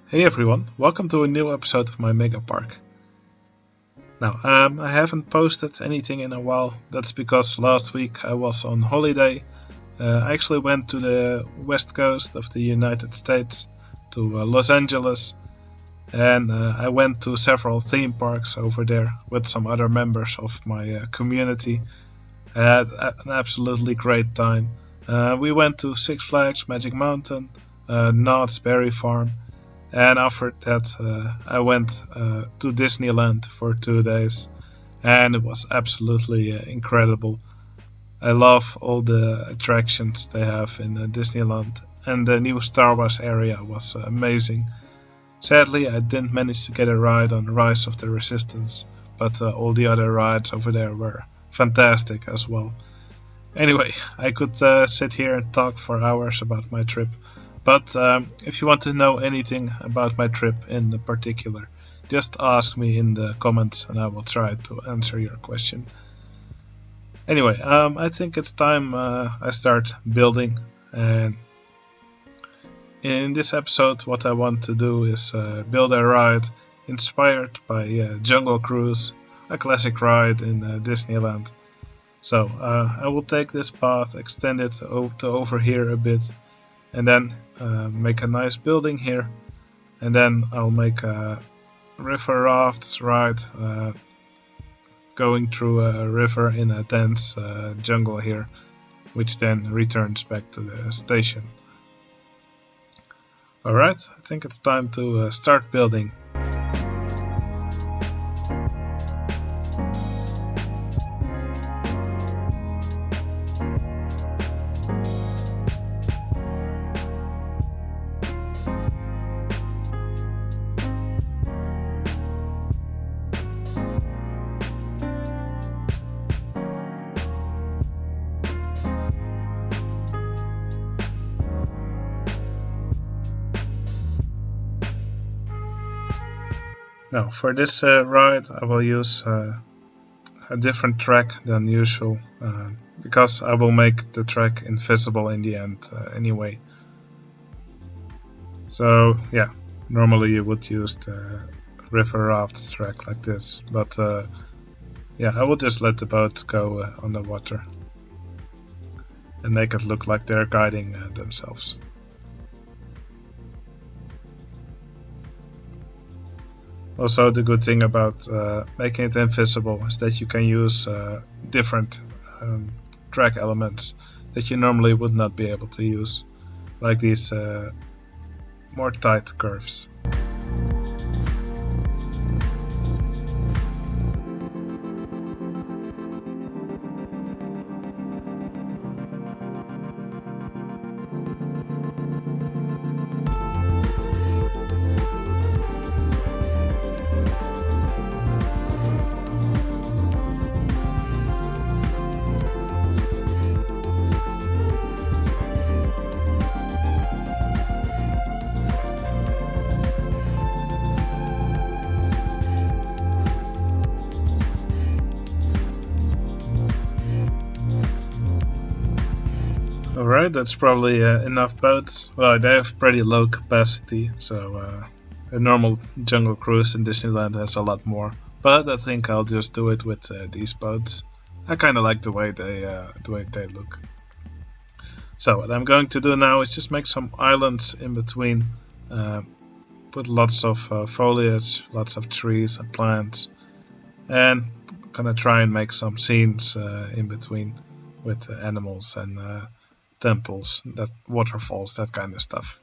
Hey everyone, welcome to a new episode of my Megapark. Now, I haven't posted anything in a while. That's because last week I was on holiday. I actually went to the west coast of the United States, to Los Angeles, and I went to several theme parks over there with some other members of my community. I had an absolutely great time. We went to Six Flags Magic Mountain, Knott's Berry Farm, and after that I went to Disneyland for 2 days, and it was absolutely incredible. I love all the attractions they have in Disneyland, and the new Star Wars area was amazing. Sadly, I didn't manage to get a ride on Rise of the Resistance, but all the other rides over there were fantastic as well. Anyway, I could sit here and talk for hours about my trip, but if you want to know anything about my trip in particular, just ask me in the comments and I will try to answer your question. Anyway, I think it's time I start building, and in this episode what I want to do is build a ride inspired by Jungle Cruise, a classic ride in Disneyland. So I will take this path, extend it to over here a bit, and then make a nice building here, and then I'll make a river rafts ride going through a river in a dense jungle here, which then returns back to the station. Alright, I think it's time to start building. Now, for this ride I will use a different track than usual, because I will make the track invisible in the end anyway. So yeah, normally you would use the river raft track like this, but yeah, I will just let the boats go on the water and make it look like they're guiding themselves. Also, the good thing about making it invisible is that you can use different track elements that you normally would not be able to use, like these more tight curves. Alright, that's probably enough boats. Well, they have pretty low capacity, so a normal Jungle Cruise in Disneyland has a lot more. But I think I'll just do it with these boats. I kind of like the way they look. So what I'm going to do now is just make some islands in between. Put lots of foliage, lots of trees and plants, and gonna try and make some scenes in between with animals and temples, that waterfalls, that kind of stuff.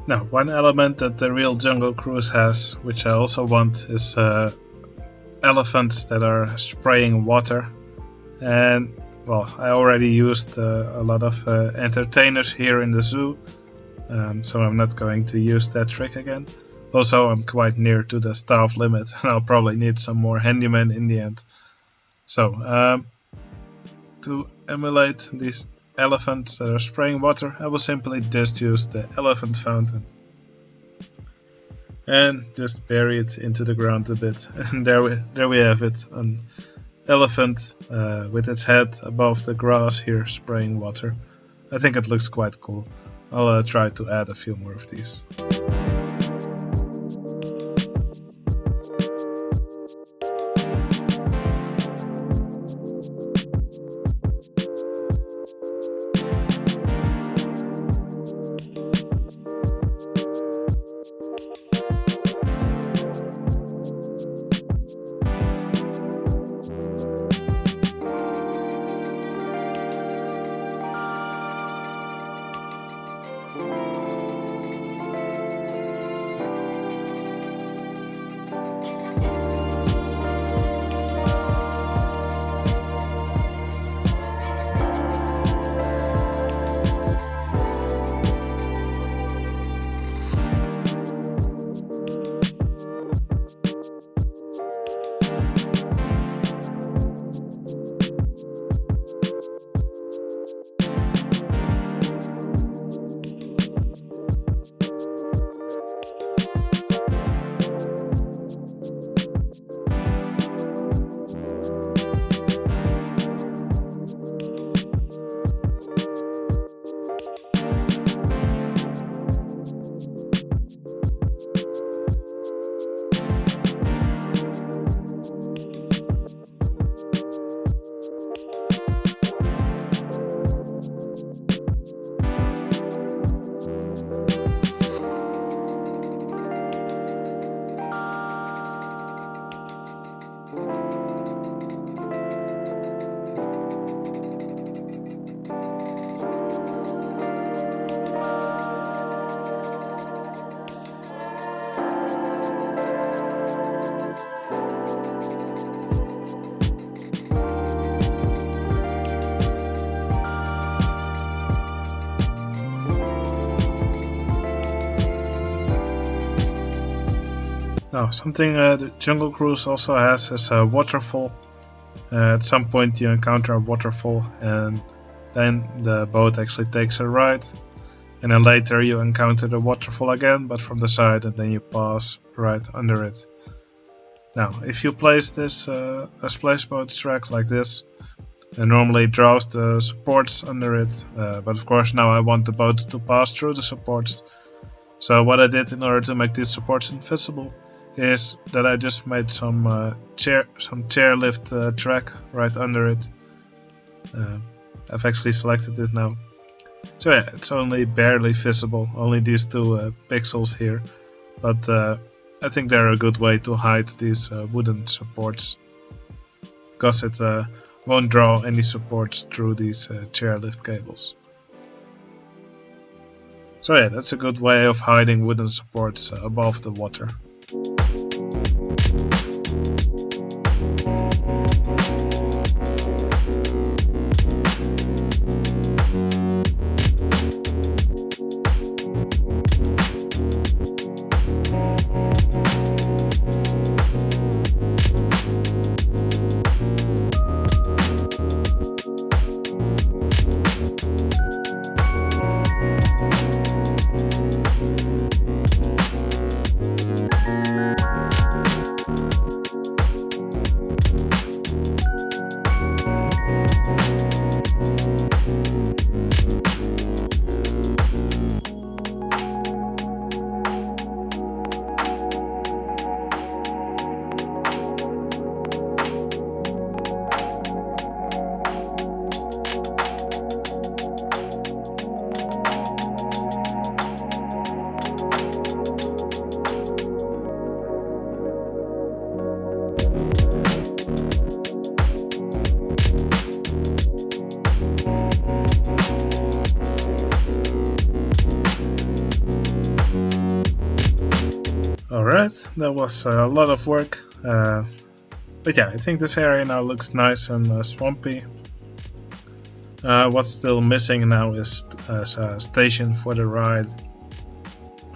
Now, one element that the real Jungle Cruise has, which I also want, is elephants that are spraying water. And well, I already used a lot of entertainers here in the zoo, so I'm not going to use that trick again. Also, I'm quite near to the staff limit, and I'll probably need some more handymen in the end. So, to emulate these elephants that are spraying water, I will simply just use the elephant fountain and just bury it into the ground a bit. And there we have it, an elephant with its head above the grass here spraying water. I think it looks quite cool. I'll try to add a few more of these. Now, something the Jungle Cruise also has is a waterfall. At some point you encounter a waterfall and then the boat actually takes a ride, and then later you encounter the waterfall again, but from the side, and then you pass right under it. Now, if you place this a splash boat track like this, it normally draws the supports under it, but of course now I want the boat to pass through the supports. So what I did in order to make these supports invisible is that I just made some chairlift track right under it. I've actually selected it now. So yeah, it's only barely visible, only these two pixels here, but I think they're a good way to hide these wooden supports, because it won't draw any supports through these chairlift cables. So yeah, that's a good way of hiding wooden supports above the water. that was a lot of work. But yeah, I think this area now looks nice and swampy. What's still missing now is a station for the ride.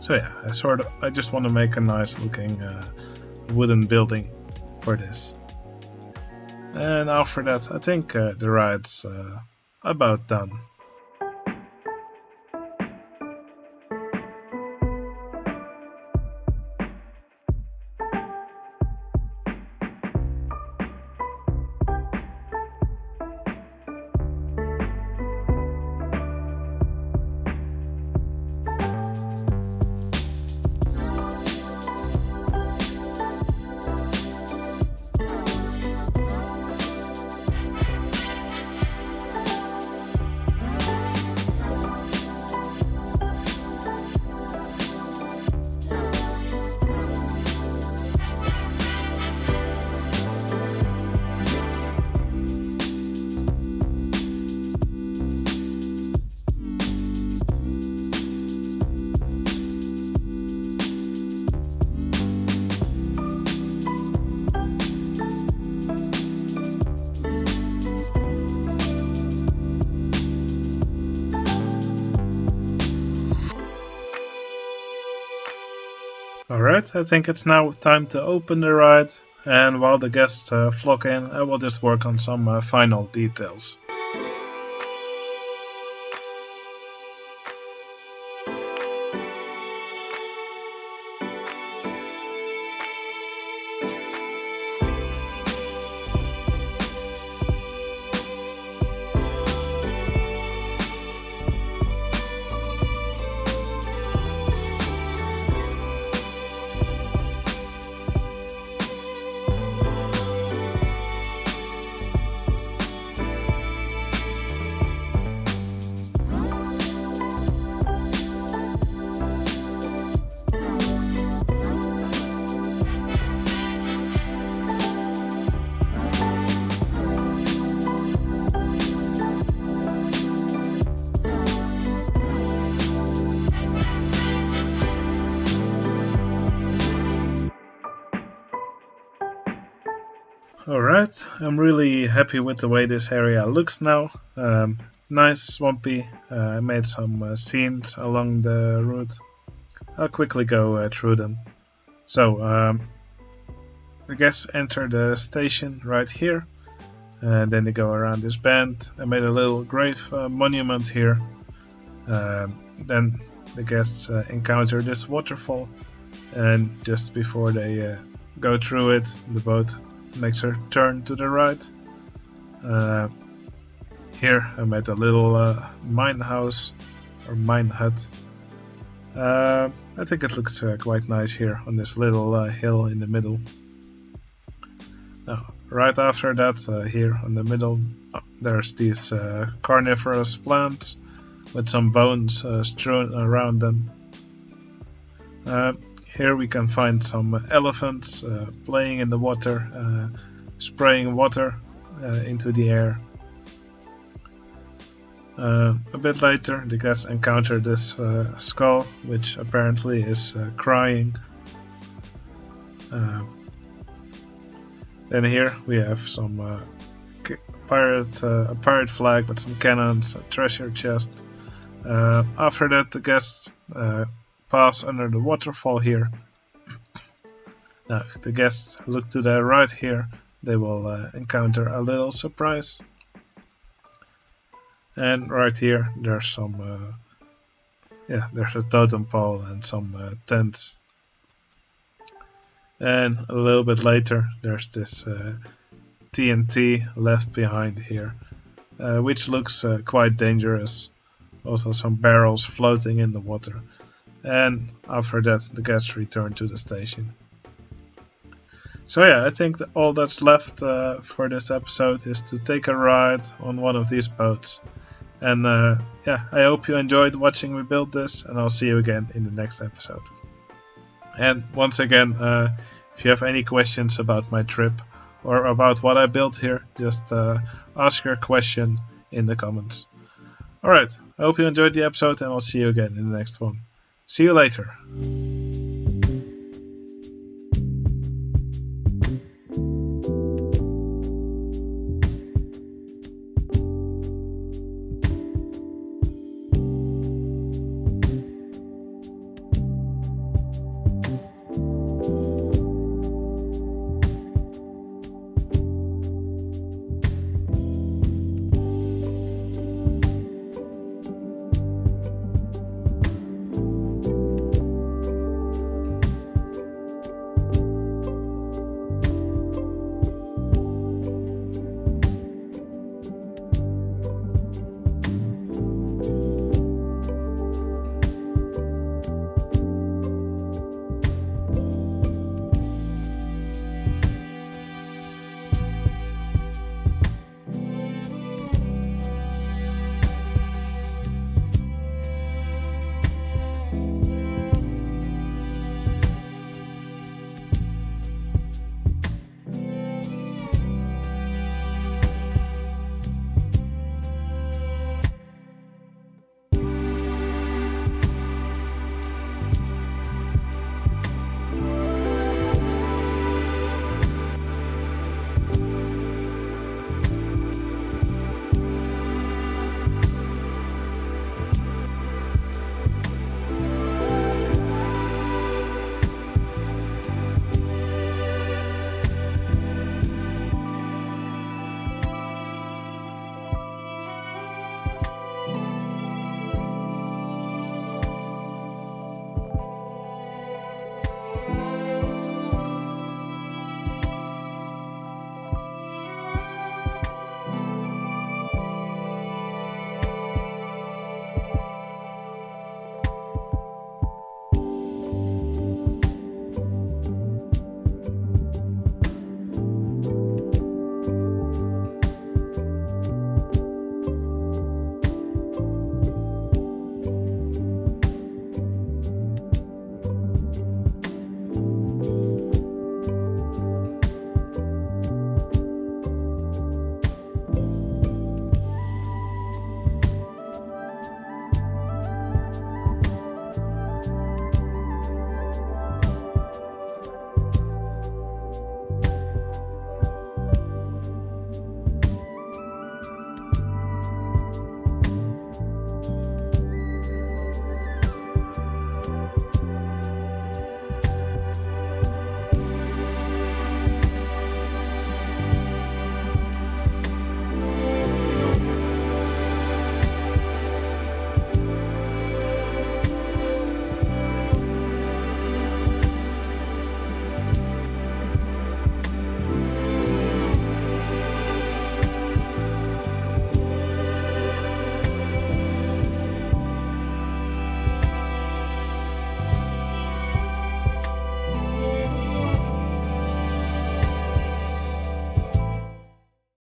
So yeah, I just want to make a nice looking wooden building for this. And after that, I think the ride's about done. Alright, I think it's now time to open the ride, and while the guests flock in, I will just work on some final details. Alright, I'm really happy with the way this area looks now. Nice, swampy. I made some scenes along the route. I'll quickly go through them. So, the guests enter the station right here. And then they go around this bend. I made a little grave monument here. Then the guests encounter this waterfall. And just before they go through it, the boat makes her turn to the right. Here I made a little mine house or mine hut. I think it looks quite nice here on this little hill in the middle. Now, right after that, here on the middle, there's these carnivorous plants with some bones strewn around them. Here we can find some elephants playing in the water, spraying water into the air. A bit later, the guests encounter this skull, which apparently is crying. Then here we have some a pirate flag with some cannons, a treasure chest. After that, the guests pass under the waterfall here. Now, if the guests look to the right here, they will encounter a little surprise. And right here, there's some, there's a totem pole and some tents. And a little bit later, there's this TNT left behind here, which looks quite dangerous. Also, some barrels floating in the water. And after that, the guests return to the station. So yeah, I think that all that's left for this episode is to take a ride on one of these boats. And I hope you enjoyed watching me build this, and I'll see you again in the next episode. And once again, if you have any questions about my trip or about what I built here, just ask your question in the comments. Alright, I hope you enjoyed the episode, and I'll see you again in the next one. See you later.